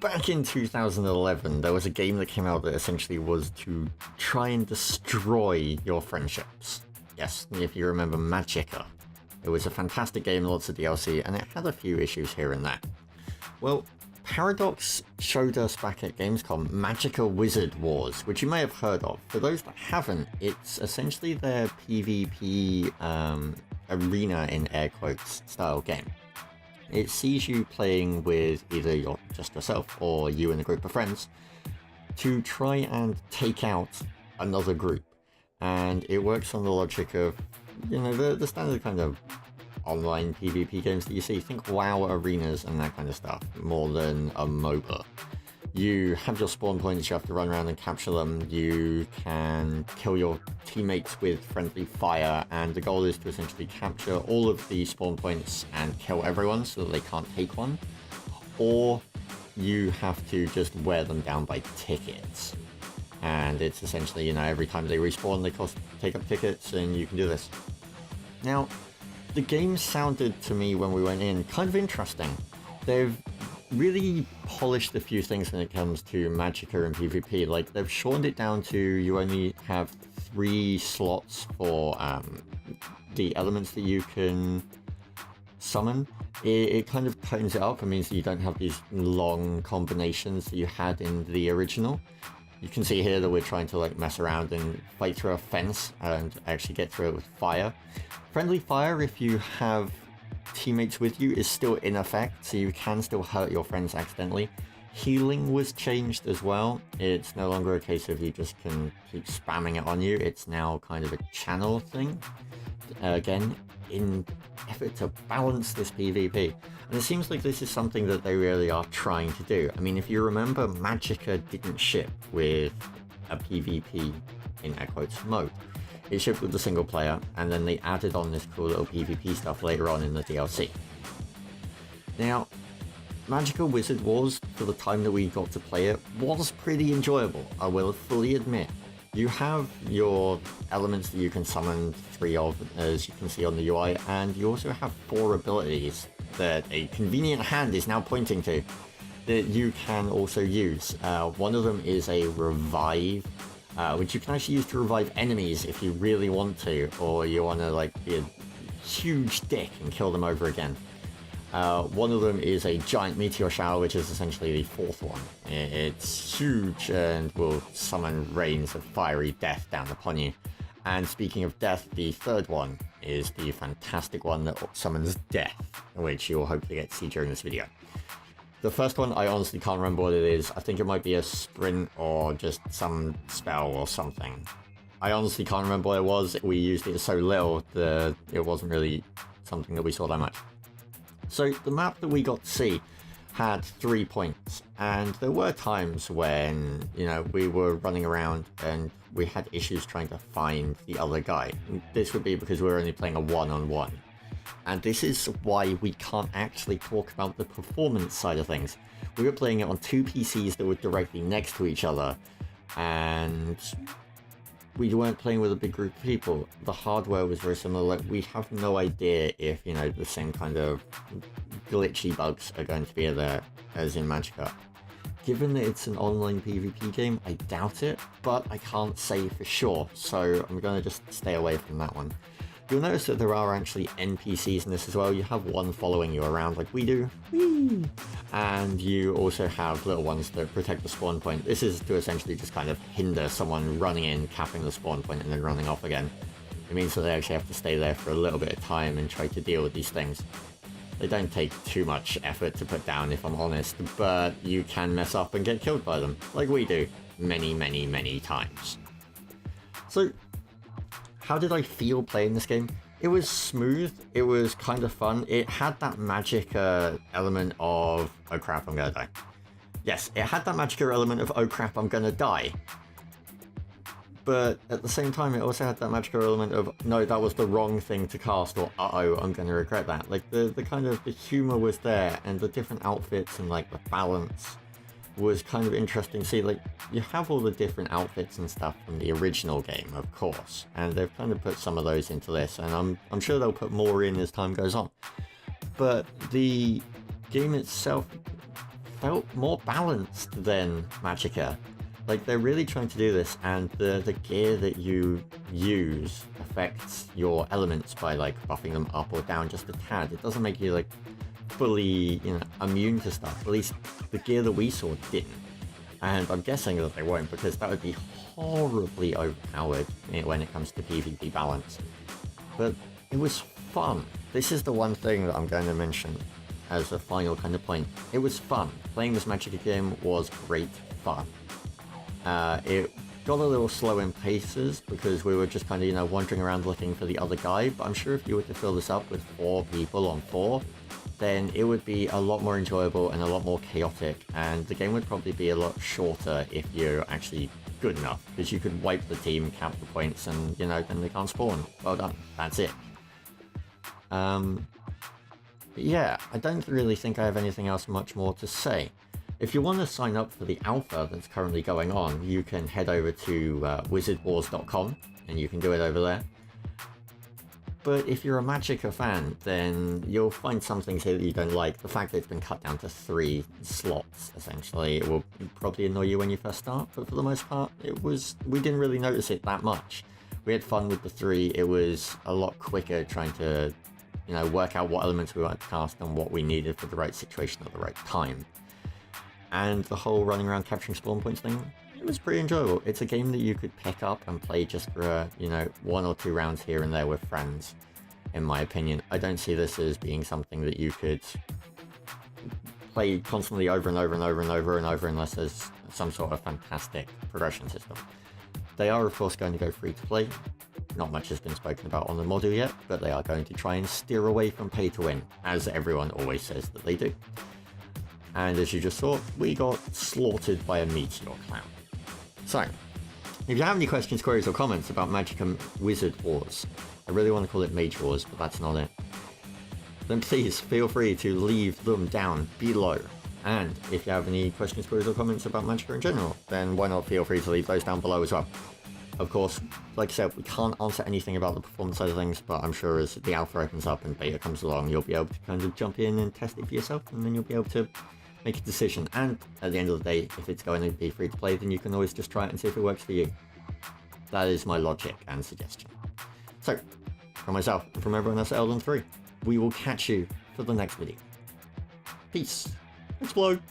back in 2011, there was a game that came out that essentially was to try and destroy your friendships. Yes, if you remember Magicka. It was a fantastic game, lots of DLC, and it had a few issues here and there. Well, Paradox showed us back at Gamescom Magicka Wizard Wars, which you may have heard of. For those that haven't, it's essentially their PvP arena in air quotes style game. It sees you playing with either just yourself or you and a group of friends to try and take out another group. And it works on the logic of, you know, the standard kind of online PvP games that you see. Think WoW arenas and that kind of stuff, more than a MOBA. You have your spawn points, you have to run around and capture them, you can kill your teammates with friendly fire, and the goal is to essentially capture all of the spawn points and kill everyone so that they can't take one, or you have to just wear them down by tickets. And it's essentially, you know, every time they respawn they take up tickets and you can do this. Now, the game sounded to me when we went in kind of interesting. They've really polished a few things when it comes to Magicka and PvP. Like, they've shortened it down to you only have 3 slots for the elements that you can summon. It kind of tones it up. It means that you don't have these long combinations that you had in the original. You can see here that we're trying to like mess around and fight through a fence and actually get through it with fire. Friendly fire, if you have teammates with you, is still in effect, so you can still hurt your friends accidentally. Healing was changed as well. It's no longer a case of you just can keep spamming it on you. It's now kind of a channel thing. Again, in effort to balance this PvP. And it seems like this is something that they really are trying to do. I mean, if you remember, Magicka didn't ship with a PvP, in air quotes, mode. It shipped with the single player, and then they added on this cool little PvP stuff later on in the DLC. Now, Magicka Wizard Wars, for the time that we got to play it, was pretty enjoyable, I will fully admit. You have your elements that you can summon 3 of, as you can see on the UI, and you also have 4 abilities that a convenient hand is now pointing to that you can also use. One of them is a revive, which you can actually use to revive enemies if you really want to, or you want to like be a huge dick and kill them over again. One of them is a giant meteor shower, which is essentially the 4th one. It's huge and will summon rains of fiery death down upon you. And speaking of death, the 3rd one is the fantastic one that summons death, which you'll hopefully get to see during this video. The first one, I honestly can't remember what it is. I think it might be a sprint or just some spell or something. I honestly can't remember what it was. We used it so little that it wasn't really something that we saw that much. So the map that we got to see had 3 points, and there were times when, you know, we were running around and we had issues trying to find the other guy. This would be because we were only playing a one-on-one. And this is why we can't actually talk about the performance side of things. We were playing it on 2 PCs that were directly next to each other, and we weren't playing with a big group of people. The hardware was very similar. Like, we have no idea if, you know, the same kind of glitchy bugs are going to be there as in Magicka. Given that it's an online PvP game, I doubt it, but I can't say for sure, so I'm going to just stay away from that one. You'll notice that there are actually NPCs in this as well. You have one following you around like we do. Whee! And you also have little ones that protect the spawn point. This is to essentially just kind of hinder someone running in, capping the spawn point, and then running off again. It means that they actually have to stay there for a little bit of time and try to deal with these things. They don't take too much effort to put down, if I'm honest, but you can mess up and get killed by them, like we do many, many, many times. So, how did I feel playing this game? It was smooth, it was kind of fun. It had that Magicka element of, oh crap, I'm gonna die. Yes, it had that Magicka element of, oh crap, I'm gonna die. But at the same time, it also had that Magicka element of, no, that was the wrong thing to cast, or uh-oh, I'm gonna regret that. Like, the kind of, the humor was there, and the different outfits and like the balance was kind of interesting to see. Like, you have all the different outfits and stuff from the original game, of course, and they've kind of put some of those into this, and I'm sure they'll put more in as time goes on. But the game itself felt more balanced than Magicka. Like, they're really trying to do this, and the gear that you use affects your elements by, like, buffing them up or down just a tad. It doesn't make you, like, fully, immune to stuff. At least the gear that we saw didn't. And I'm guessing that they won't, because that would be horribly overpowered when it comes to PvP balance. But it was fun. This is the one thing that I'm going to mention as a final kind of point. It was fun. Playing this Magicka game was great fun. It got a little slow in paces because we were just kind of, wandering around looking for the other guy, but I'm sure if you were to fill this up with 4 people on 4, then it would be a lot more enjoyable and a lot more chaotic, and the game would probably be a lot shorter if you're actually good enough, because you could wipe the team, count the points, and, then they can't spawn. Well done. That's it. Yeah, I don't really think I have anything else much more to say. If you want to sign up for the alpha that's currently going on, you can head over to wizardwars.com, and you can do it over there. But if you're a Magicka fan, then you'll find some things here that you don't like. The fact that it's been cut down to 3 slots, essentially, it will probably annoy you when you first start, but for the most part, we didn't really notice it that much. We had fun with the 3. It was a lot quicker trying to, work out what elements we wanted to cast and what we needed for the right situation at the right time. And the whole running around capturing spawn points thing, it was pretty enjoyable. It's a game that you could pick up and play just for, 1 or 2 rounds here and there with friends, in my opinion. I don't see this as being something that you could play constantly over and over and over and over and over unless there's some sort of fantastic progression system. They are, of course, going to go free to play. Not much has been spoken about on the module yet, but they are going to try and steer away from pay to win, as everyone always says that they do. And as you just saw, we got slaughtered by a meteor clown. So, if you have any questions, queries, or comments about Magicka Wizard Wars, I really want to call it Mage Wars, but that's not it, then please feel free to leave them down below. And if you have any questions, queries, or comments about Magicka in general, then why not feel free to leave those down below as well. Of course, like I said, we can't answer anything about the performance side of things, but I'm sure as the alpha opens up and beta comes along, you'll be able to kind of jump in and test it for yourself, and then you'll be able to make a decision. And at the end of the day, if it's going to be free to play, then you can always just try it and see if it works for you. That is my logic and suggestion. So, from myself and from everyone else at Elden 3, we will catch you for the next video. Peace. Explode.